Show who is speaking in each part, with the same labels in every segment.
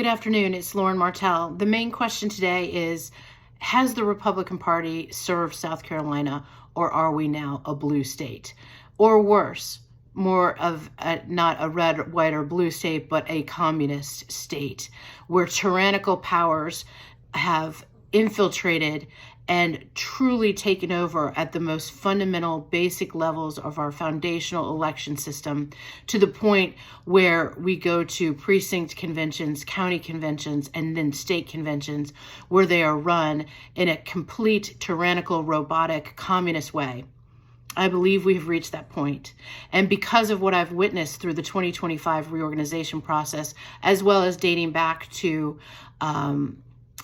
Speaker 1: Good afternoon, it's Lauren Martell. The main question today is, has the Republican Party served South Carolina, or are we now a blue state? Or worse, more of not a red, white, or blue state, but a communist state, where tyrannical powers have infiltrated and truly taken over at the most fundamental, basic levels of our foundational election system, to the point where we go to precinct conventions, county conventions, and then state conventions, where they are run in a complete tyrannical, robotic, communist way. I believe we have reached that point. And because of what I've witnessed through the 2025 reorganization process, as well as dating back to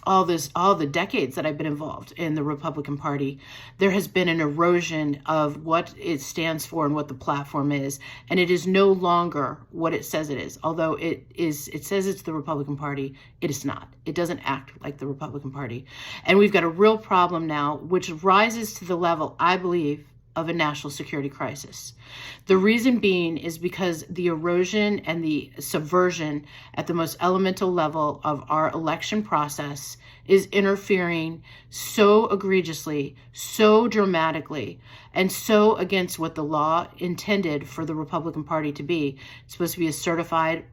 Speaker 1: all the decades that I've been involved in the Republican Party, there has been an erosion of what it stands for and what the platform is. And it is no longer what it says it is. Although it says it's the Republican Party, it is not. It doesn't act like the Republican Party. And we've got a real problem now, which rises to the level, I believe, of a national security crisis. The reason being is because the erosion and the subversion at the most elemental level of our election process is interfering so egregiously, so dramatically, and so against what the law intended for the Republican Party to be. It's supposed to be a certified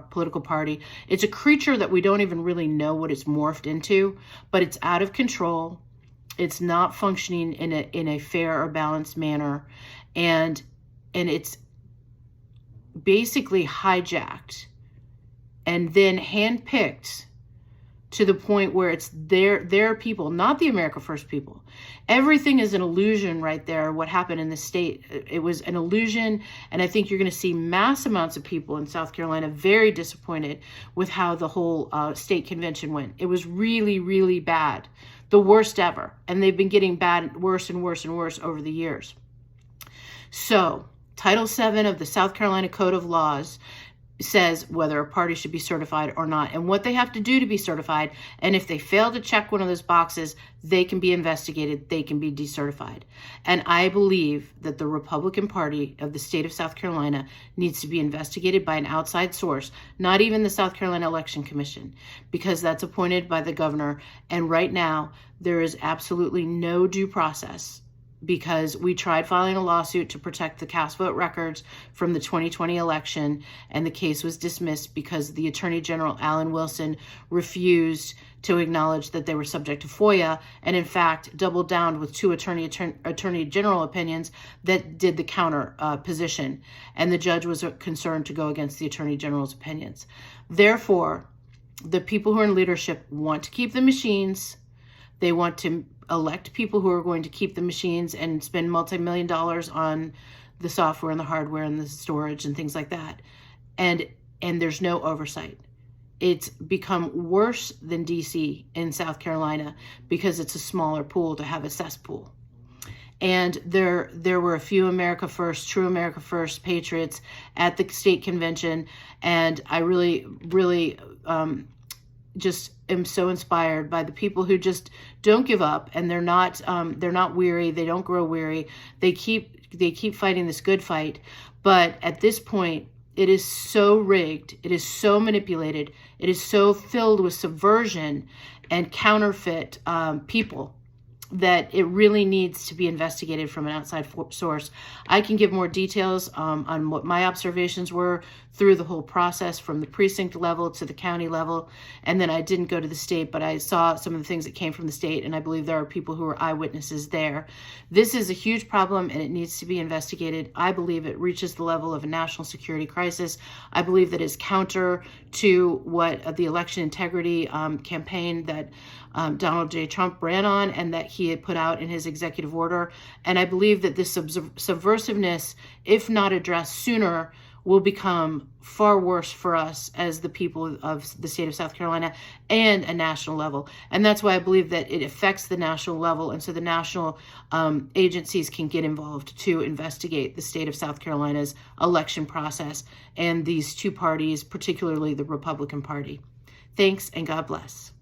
Speaker 1: political party. It's a creature that we don't even really know what it's morphed into, but it's out of control. It's not functioning in a fair or balanced manner, and it's basically hijacked and then handpicked to the point where it's their people, not the America First people. Everything is an illusion right there. What happened in the state, it was an illusion, and I think you're going to see mass amounts of people in South Carolina very disappointed with how the whole state convention went. It was really, really bad. The worst ever. And they've been getting worse and worse and worse over the years. So, Title VII of the South Carolina Code of Laws says whether a party should be certified or not, and what they have to do to be certified. And if they fail to check one of those boxes, they can be investigated, they can be decertified. And I believe that the Republican Party of the state of South Carolina needs to be investigated by an outside source, not even the South Carolina Election Commission, because that's appointed by the governor. And right now, there is absolutely no due process, because we tried filing a lawsuit to protect the cast vote records from the 2020 election, and the case was dismissed because the Attorney General, Alan Wilson, refused to acknowledge that they were subject to FOIA, and in fact doubled down with two Attorney General opinions that did the counter position, and the judge was concerned to go against the Attorney General's opinions. Therefore, the people who are in leadership want to keep the machines. They want to elect people who are going to keep the machines and spend multi-million dollars on the software and the hardware and the storage and things like that. And there's no oversight. It's become worse than DC in South Carolina because it's a smaller pool to have a cesspool. And there were a few America First, true America First patriots at the state convention. And I really, really, just am so inspired by the people who just don't give up, and they're not weary. They don't grow weary. They keep fighting this good fight. But at this point, it is so rigged. It is so manipulated. It is so filled with subversion and counterfeit people that it really needs to be investigated from an outside source. I can give more details on what my observations were through the whole process, from the precinct level to the county level. And then I didn't go to the state, but I saw some of the things that came from the state, and I believe there are people who are eyewitnesses there. This is a huge problem, and it needs to be investigated. I believe it reaches the level of a national security crisis. I believe that is counter to what the election integrity campaign that Donald J. Trump ran on and that he had put out in his executive order. And I believe that this subversiveness, if not addressed sooner, will become far worse for us as the people of the state of South Carolina and a national level. And that's why I believe that it affects the national level. And so the national agencies can get involved to investigate the state of South Carolina's election process and these two parties, particularly the Republican Party. Thanks, and God bless.